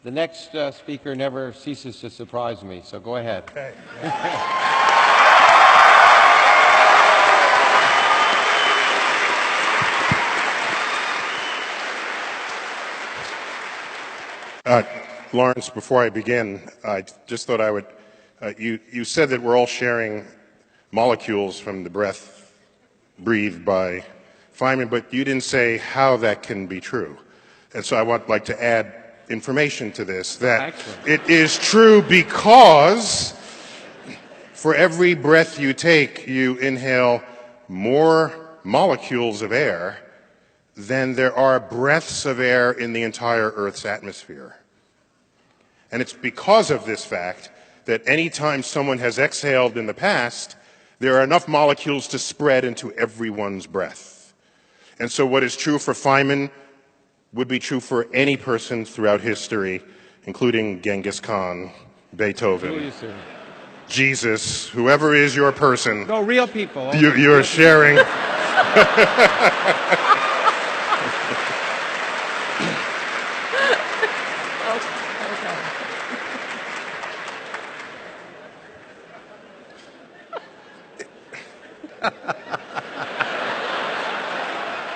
The next speaker never ceases to surprise me, so go ahead. Okay. Lawrence, before I begin, I just thought I would, you said that we're all sharing molecules from the breath breathed by Feynman, but you didn't say how that can be true. And so I would like to add information to this, that it is true because for every breath you take, you inhale more molecules of air than there are breaths of air in the entire Earth's atmosphere. And it's because of this fact that any time someone has exhaled in the past, there are enough molecules to spread into everyone's breath. And so what is true for Feynman would be true for any person throughout history, including Genghis Khan, Beethoven, Jesus, whoever is your person. No, real people. You're sharing.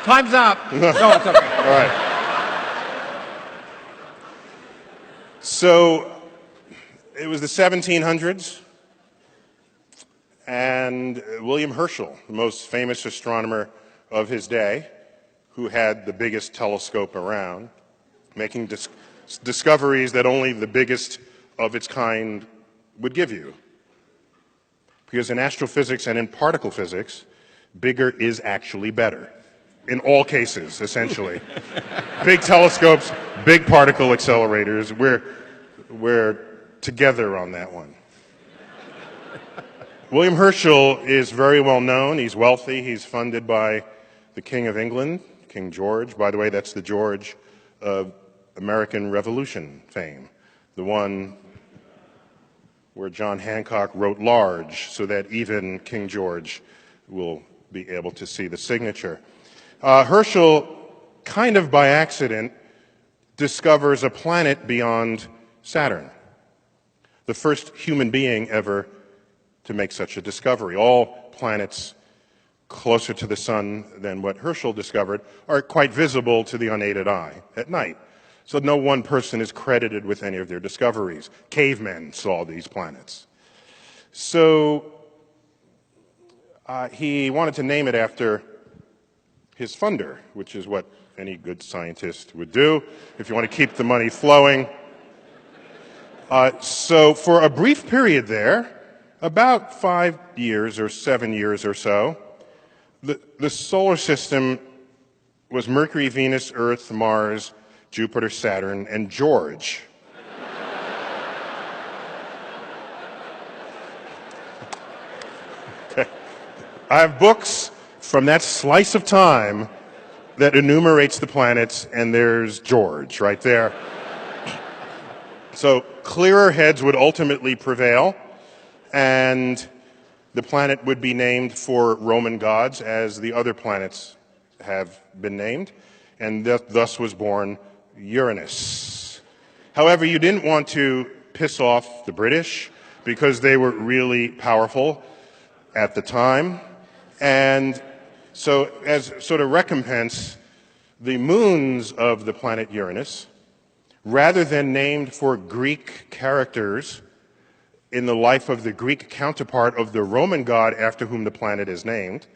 Time's up. No, it's okay. All right. So it was the 1700s, and William Herschel, the most famous astronomer of his day, who had the biggest telescope around, making discoveries that only the biggest of its kind would give you. Because in astrophysics and in particle physics, bigger is actually better. In all cases, essentially. Big telescopes, big particle accelerators, we're together on that one. William Herschel is very well known. He's wealthy. He's funded by the King of England, King George. By the way, that's the George of American Revolution fame, the one where John Hancock wrote large so that even King George will be able to see the signature. Herschel, kind of by accident, discovers a planet beyond Saturn, the first human being ever to make such a discovery. All planets closer to the sun than what Herschel discovered are quite visible to the unaided eye at night. So no one person is credited with any of their discoveries. Cavemen saw these planets. So he wanted to name it after his funder, which is what any good scientist would do if you want to keep the money flowing. So for a brief period there, about 5 years or 7 years or so, the solar system was Mercury, Venus, Earth, Mars, Jupiter, Saturn, and George. Okay. I have books from that slice of time that enumerates the planets, and there's George right there. So clearer heads would ultimately prevail, and the planet would be named for Roman gods, as the other planets have been named, and thus was born Uranus. However, you didn't want to piss off the British, because they were really powerful at the time, and so as sort of recompense, the moons of the planet Uranus, rather than named for Greek characters in the life of the Greek counterpart of the Roman god after whom the planet is named,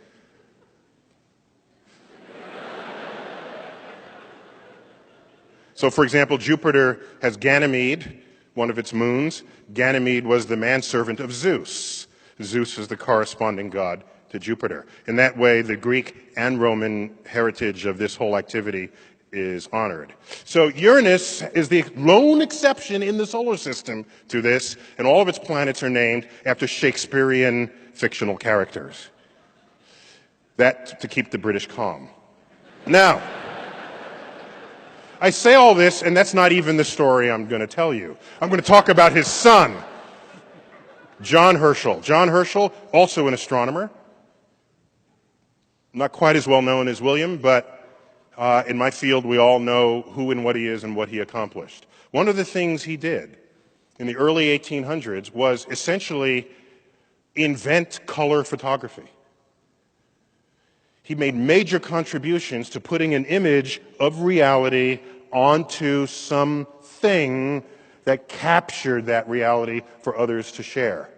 so for example, Jupiter has Ganymede, one of its moons. Ganymede was the manservant of Zeus. Zeus is the corresponding god to Jupiter. In that way, the Greek and Roman heritage of this whole activity is honored. So Uranus is the lone exception in the solar system to this, and all of its planets are named after Shakespearean fictional characters. That to keep the British calm. Now, I say all this, and that's not even the story I'm going to tell you. I'm going to talk about his son, John Herschel. John Herschel, also an astronomer, not quite as well known as William, but in my field we all know who and what he is and what he accomplished. One of the things he did in the early 1800s was essentially invent color photography. He made major contributions to putting an image of reality onto something that captured that reality for others to share.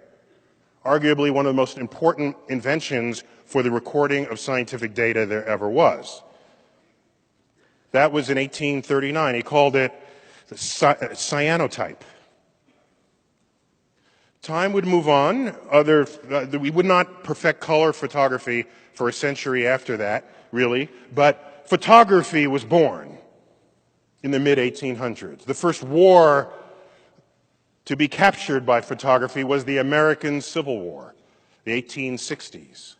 Arguably one of the most important inventions for the recording of scientific data there ever was. That was in 1839. He called it the cyanotype. Time would move on. We would not perfect color photography for a century after that, really, but photography was born in the mid-1800s. The first war to be captured by photography was the American Civil War, the 1860s.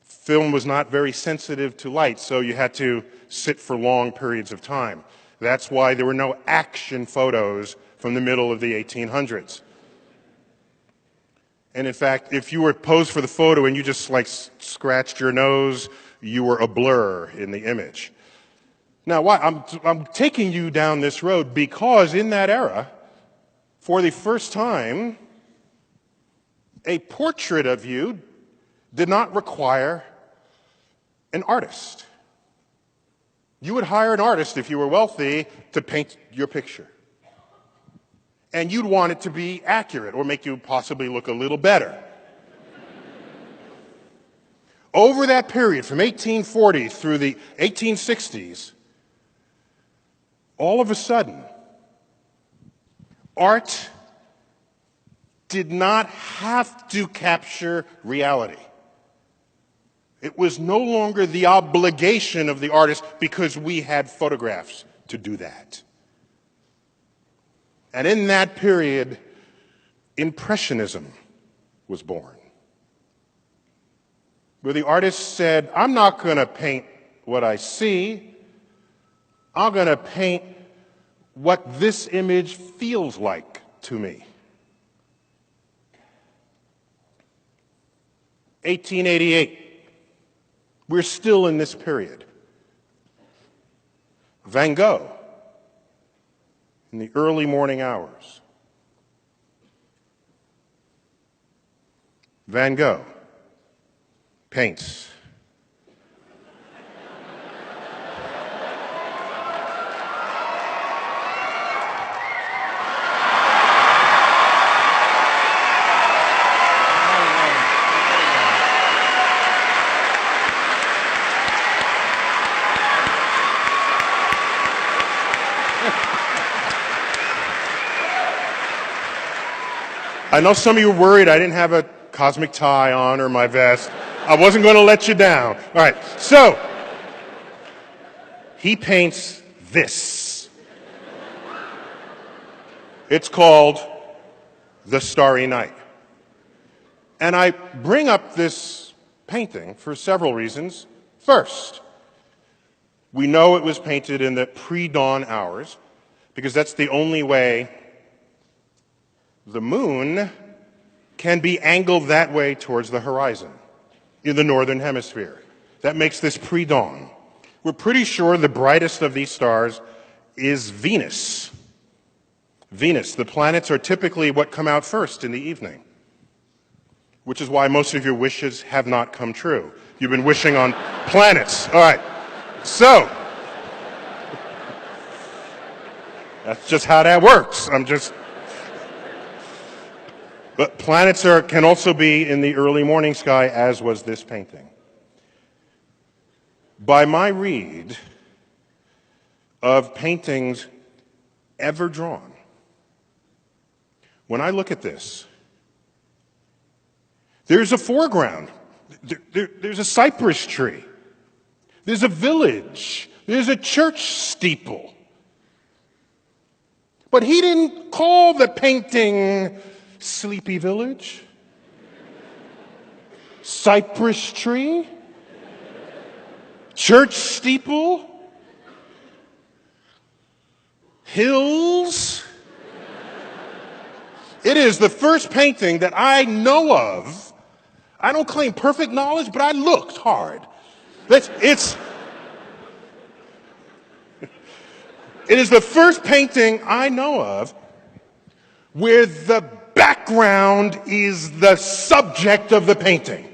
Film was not very sensitive to light, so you had to sit for long periods of time. That's why there were no action photos from the middle of the 1800s. And in fact, if you were posed for the photo and you just like scratched your nose, you were a blur in the image. Now, why? I'm taking you down this road because in that era, for the first time, a portrait of you did not require an artist. You would hire an artist if you were wealthy to paint your picture. And you'd want it to be accurate or make you possibly look a little better. Over that period, from 1840 through the 1860s, all of a sudden, art did not have to capture reality. It was no longer the obligation of the artist because we had photographs to do that. And in that period, Impressionism was born, where the artist said, I'm not going to paint what I see, I'm going to paint what this image feels like to me. 1888. We're still in this period. Van Gogh, in the early morning hours. Van Gogh paints. I know some of you were worried I didn't have a cosmic tie on or my vest. I wasn't going to let you down. All right, so he paints this. It's called The Starry Night. And I bring up this painting for several reasons. First, we know it was painted in the pre-dawn hours because that's the only way the moon can be angled that way towards the horizon in the northern hemisphere. That makes this pre-dawn. We're pretty sure the brightest of these stars is Venus. Venus, the planets are typically what come out first in the evening, which is why most of your wishes have not come true. You've been wishing on planets. All right, so that's just how that works. But planets can also be in the early morning sky, as was this painting. By my read of paintings ever drawn, when I look at this, there's a foreground. There's a cypress tree. There's a village. There's a church steeple. But he didn't call the painting Sleepy Village, cypress tree, church steeple, hills. It is the first painting that I know of. I don't claim perfect knowledge, but I looked hard. It's It is the first painting I know of where the background is the subject of the painting.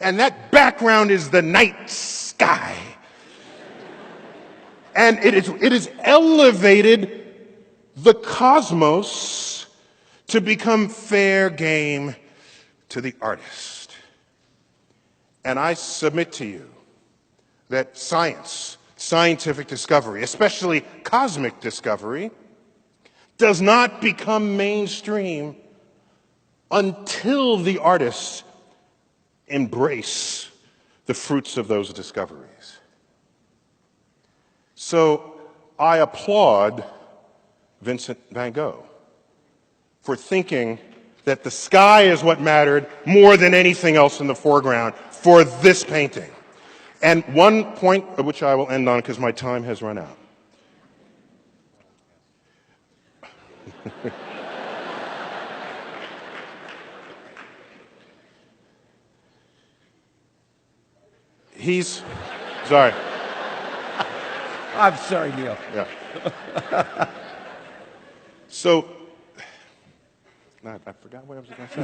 And that background is the night sky. And it is elevated the cosmos to become fair game to the artist. And I submit to you that science, scientific discovery, especially cosmic discovery, does not become mainstream until the artists embrace the fruits of those discoveries. So I applaud Vincent van Gogh for thinking that the sky is what mattered more than anything else in the foreground for this painting. And one point which I will end on because my time has run out. Sorry. I'm sorry, Neil. Yeah. So, I forgot what I was going to say.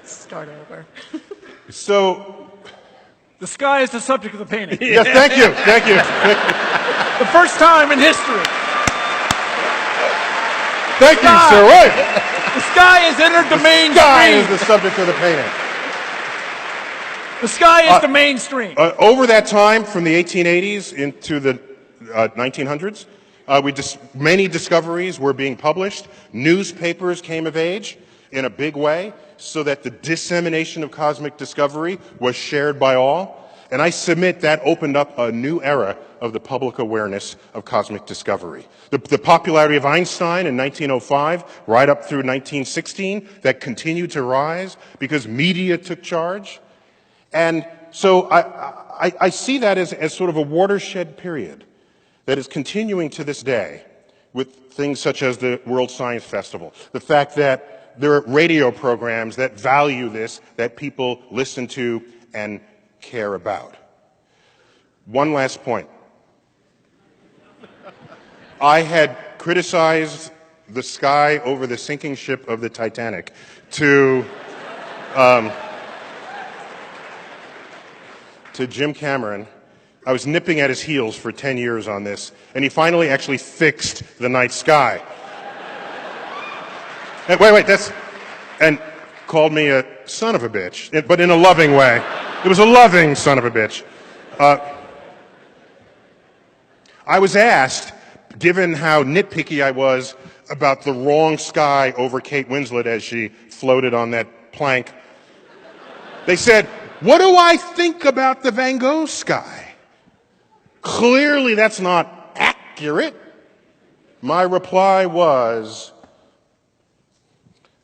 Start over. So, The sky is the subject of the painting. yes, thank you. The first time in history. Thank you, sir. Right. The sky has entered the The sky is mainstream. the subject of the painting. The sky is the mainstream. Over that time, from the 1880s into the 1900s, many discoveries were being published. Newspapers came of age in a big way, so that the dissemination of cosmic discovery was shared by all. And I submit that opened up a new era of the public awareness of cosmic discovery. The popularity of Einstein in 1905, right up through 1916, that continued to rise because media took charge. And so I see that as sort of a watershed period that is continuing to this day with things such as the World Science Festival. The fact that there are radio programs that value this, that people listen to and care about. One last point. I had criticized the sky over the sinking ship of the Titanic to Jim Cameron. I was nipping at his heels for 10 years on this, and he finally actually fixed the night sky. And and called me a son of a bitch, but in a loving way. It was a loving son of a bitch. I was asked, given how nitpicky I was about the wrong sky over Kate Winslet as she floated on that plank, they said, what do I think about the Van Gogh sky? Clearly that's not accurate. My reply was,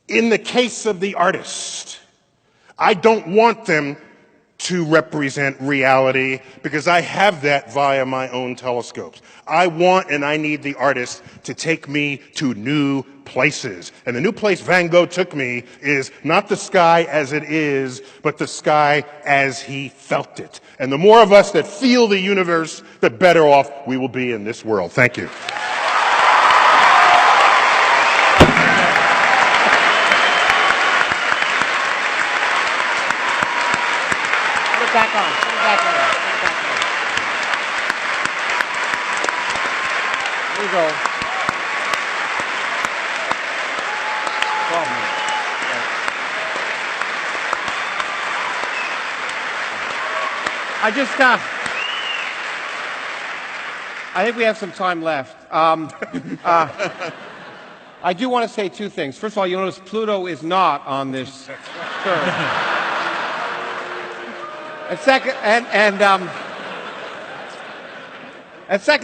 in the case of the artist, I don't want them to represent reality because I have that via my own telescopes. I want and I need the artist to take me to new places. And the new place Van Gogh took me is not the sky as it is, but the sky as he felt it. And the more of us that feel the universe, the better off we will be in this world. Thank you. Back on. Put it back on. Here we go. 12 minutes. I think we have some time left. I do want to say two things. First of all, you notice Pluto is not on this curve. And secondly,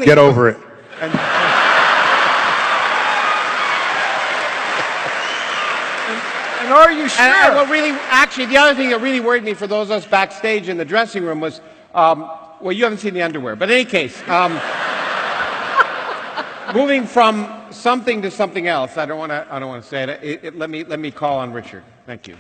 Get over it. And are you sure? And what really, actually, the other thing that really worried me for those of us backstage in the dressing room was, well, you haven't seen the underwear, but in any case, moving from something to something else. I don't want to say it. Let me call on Richard. Thank you.